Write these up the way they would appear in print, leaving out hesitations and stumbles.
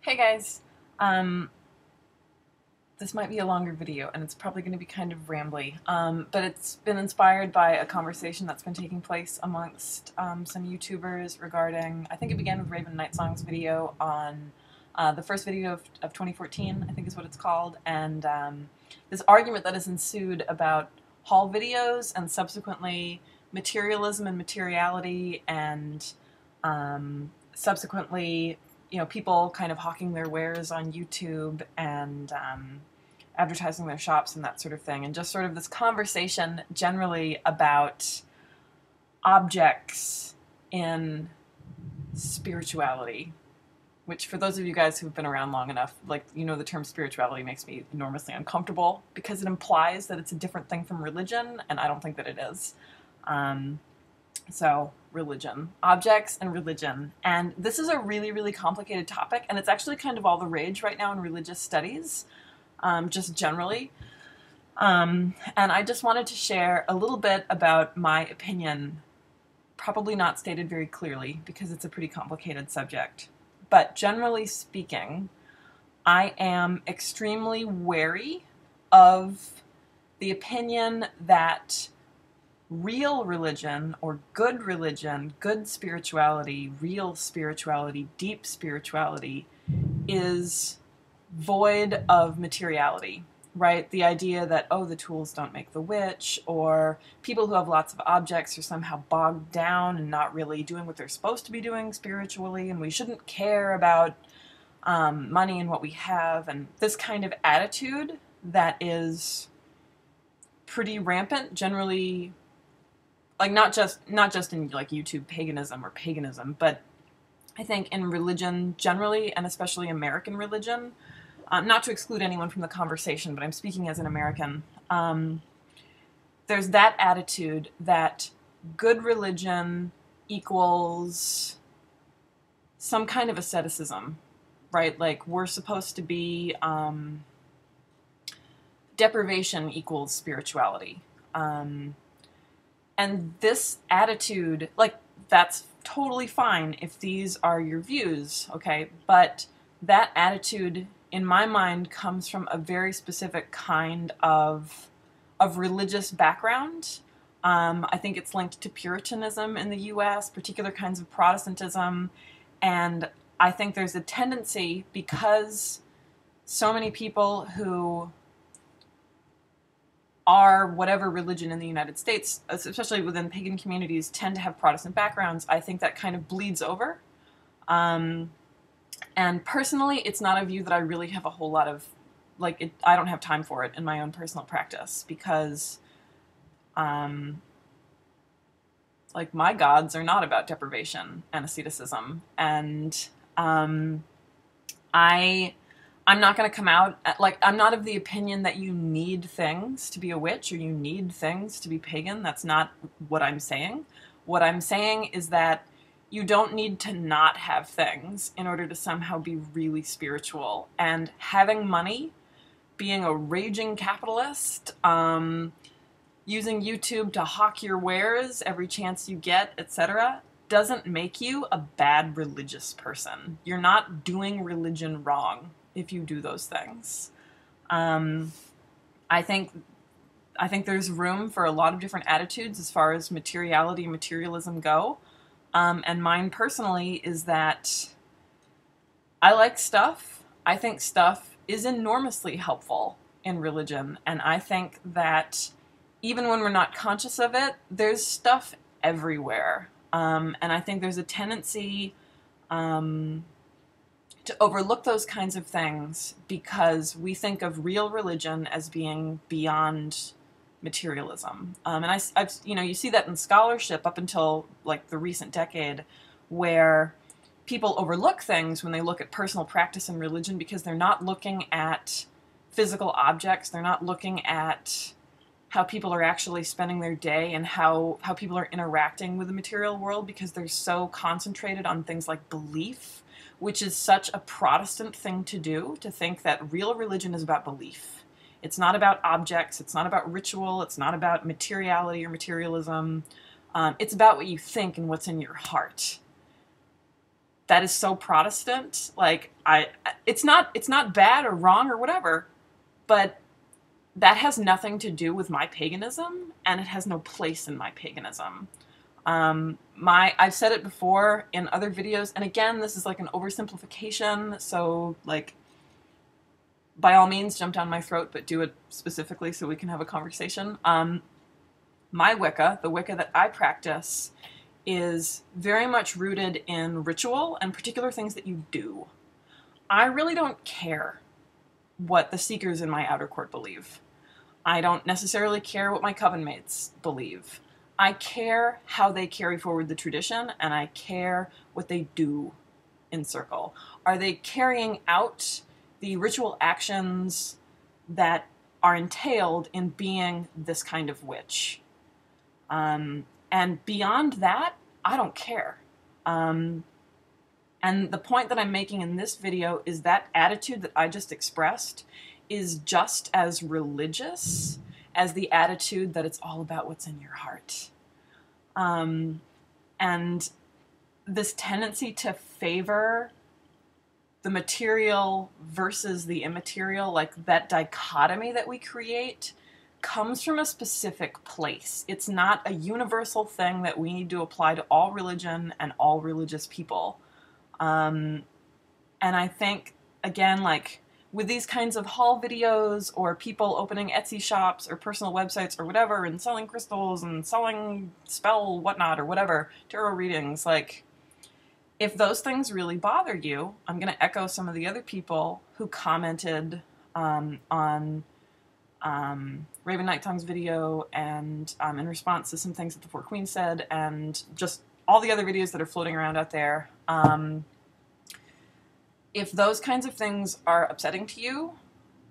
Hey guys, um, this might be a longer video and it's probably going to be kind of rambly, but it's been inspired by a conversation that's been taking place amongst some YouTubers regarding, I think it began with Raven Nightsong's video on the first video of 2014, I think is what it's called, and this argument that has ensued about haul videos and subsequently materialism and materiality and subsequently people kind of hawking their wares on YouTube and advertising their shops and that sort of thing, and just sort of this conversation generally about objects in spirituality, which for those of you guys who've been around long enough, the term spirituality makes me enormously uncomfortable because it implies that it's a different thing from religion, and I don't think that it is. So religion, objects and religion. And this is a really, really complicated topic, and it's actually kind of all the rage right now in religious studies, just generally. And I just wanted to share a little bit about my opinion, probably not stated very clearly because it's a pretty complicated subject. But generally speaking, I am extremely wary of the opinion that real religion or good spirituality, real spirituality, deep spirituality is void of materiality, right? The idea that, oh, the tools don't make the witch, or people who have lots of objects are somehow bogged down and not really doing what they're supposed to be doing spiritually, and we shouldn't care about money and what we have, and this kind of attitude that is pretty rampant generally, like not just in like YouTube paganism, but I think in religion generally, and especially American religion, not to exclude anyone from the conversation, but I'm speaking as an American, there's that attitude that good religion equals some kind of asceticism, right? Like we're supposed to be, deprivation equals spirituality. And this attitude, like, that's totally fine if these are your views, okay? But that attitude, in my mind, comes from a very specific kind of religious background. I think it's linked to Puritanism in the US, particular kinds of Protestantism, and I think there's a tendency, because so many people who are whatever religion in the United States, especially within pagan communities, tend to have Protestant backgrounds. I think that kind of bleeds over. And personally, it's not a view that I really have a whole lot of, I don't have time for it in my own personal practice because, my gods are not about deprivation and asceticism. And I'm not going to come out, I'm not of the opinion that you need things to be a witch or you need things to be pagan. That's not what I'm saying. What I'm saying is that you don't need to not have things in order to somehow be really spiritual. And having money, being a raging capitalist, using YouTube to hawk your wares every chance you get, etc., doesn't make you a bad religious person. You're not doing religion wrong if you do those things. I think there's room for a lot of different attitudes as far as materiality and materialism go. And mine personally is that I like stuff. I think stuff is enormously helpful in religion. And I think that even when we're not conscious of it, there's stuff everywhere. And I think there's a tendency to overlook those kinds of things because we think of real religion as being beyond materialism. And I've you see that in scholarship up until like the recent decade, where people overlook things when they look at personal practice and religion because they're not looking at physical objects. They're not looking at how people are actually spending their day and how people are interacting with the material world because they're so concentrated on things like belief, which is such a Protestant thing to do, to think that real religion is about belief. It's not about objects, it's not about ritual, it's not about materiality or materialism. It's about what you think and what's in your heart. that is so Protestant. Like, it's not bad or wrong or whatever, but that has nothing to do with my paganism, and it has no place in my paganism. I've said it before in other videos, and again, this is like an oversimplification, so like, by all means, jump down my throat, but do it specifically so we can have a conversation. My Wicca, the Wicca that I practice, is very much rooted in ritual and particular things that you do. I really don't care what the seekers in my outer court believe. I don't necessarily care what my coven mates believe. I care how they carry forward the tradition, and I care what they do in circle. Are they carrying out the ritual actions that are entailed in being this kind of witch? And beyond that, I don't care. And the point that I'm making in this video is that attitude that I just expressed is just as religious as the attitude that it's all about what's in your heart. And this tendency to favor the material versus the immaterial, like that dichotomy that we create, comes from a specific place. It's not a universal thing that we need to apply to all religion and all religious people. And I think, again, like with these kinds of haul videos or people opening Etsy shops or personal websites or whatever and selling crystals and selling spell whatnot or whatever, tarot readings, like, if those things really bother you, I'm going to echo some of the other people who commented on Raven Nighttongue's video and in response to some things that the Four Queens said and just all the other videos that are floating around out there. If those kinds of things are upsetting to you,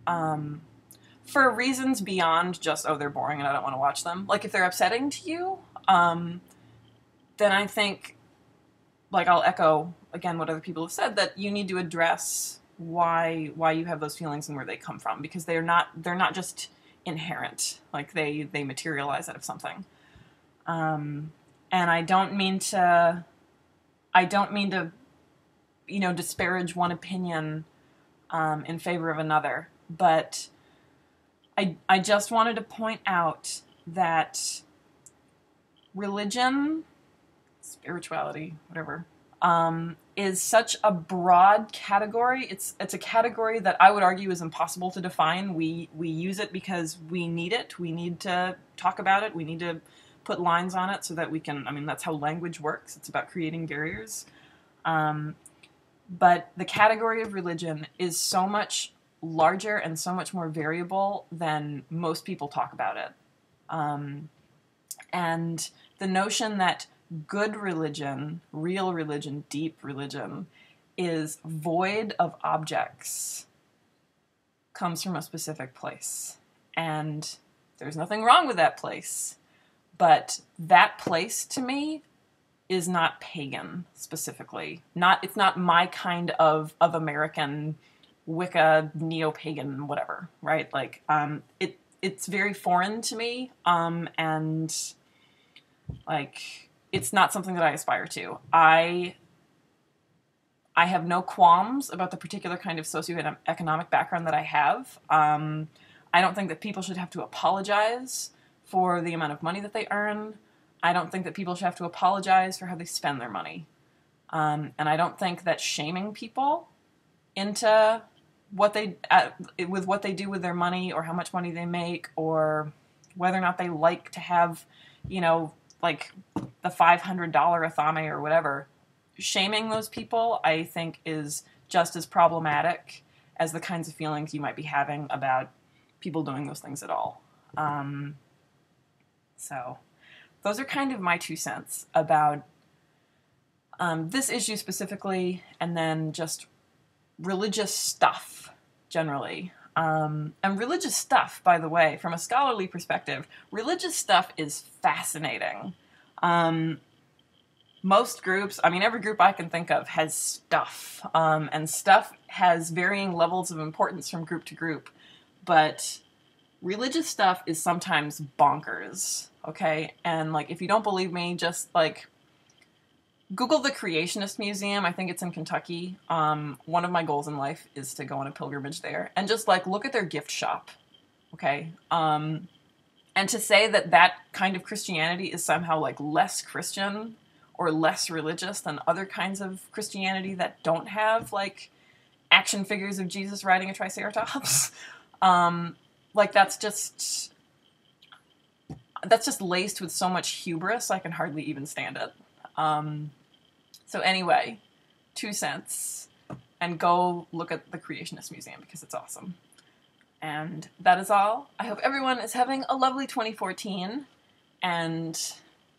for reasons beyond just, oh, they're boring and I don't want to watch them, like if they're upsetting to you, then I think, like, I'll echo again what other people have said, that you need to address why you have those feelings and where they come from, because they're not just inherent, like they materialize out of something. And I don't mean to disparage one opinion in favor of another, but I just wanted to point out that religion, spirituality, whatever, is such a broad category. It's a category that I would argue is impossible to define. We use it because we need it. We need to talk about it. We need to put lines on it so that we can, I mean, that's how language works. It's about creating barriers. But the category of religion is so much larger and so much more variable than most people talk about it. And the notion that good religion, real religion, deep religion, is void of objects comes from a specific place. And there's nothing wrong with that place. But that place, to me, is not pagan, specifically. It's not my kind of American Wicca, neo-pagan, whatever, right? Like, it's very foreign to me, and, like, it's not something that I aspire to. I have no qualms about the particular kind of socioeconomic background that I have. I don't think that people should have to apologize for the amount of money that they earn. I don't think that people should have to apologize for how they spend their money. And I don't think that shaming people into what they do with their money, or how much money they make, or whether or not they like to have, like the $500 athame or whatever, shaming those people, I think, is just as problematic as the kinds of feelings you might be having about people doing those things at all. So those are kind of my 2 cents about this issue specifically, and then just religious stuff generally. And religious stuff, by the way, from a scholarly perspective, religious stuff is fascinating. Most groups, I mean, every group I can think of has stuff, and stuff has varying levels of importance from group to group, but religious stuff is sometimes bonkers, okay? And, like, if you don't believe me, just, like, Google the Creationist Museum. I think it's in Kentucky. One of my goals in life is to go on a pilgrimage there and just like look at their gift shop. Okay. And to say that that kind of Christianity is somehow like less Christian or less religious than other kinds of Christianity that don't have like action figures of Jesus riding a triceratops, like that's just laced with so much hubris I can hardly even stand it. So anyway, 2 cents, and go look at the Creationist Museum because it's awesome. And that is all. I hope everyone is having a lovely 2014. And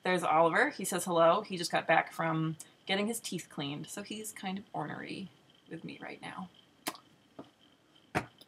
there's Oliver. He says hello. He just got back from getting his teeth cleaned, so he's kind of ornery with me right now.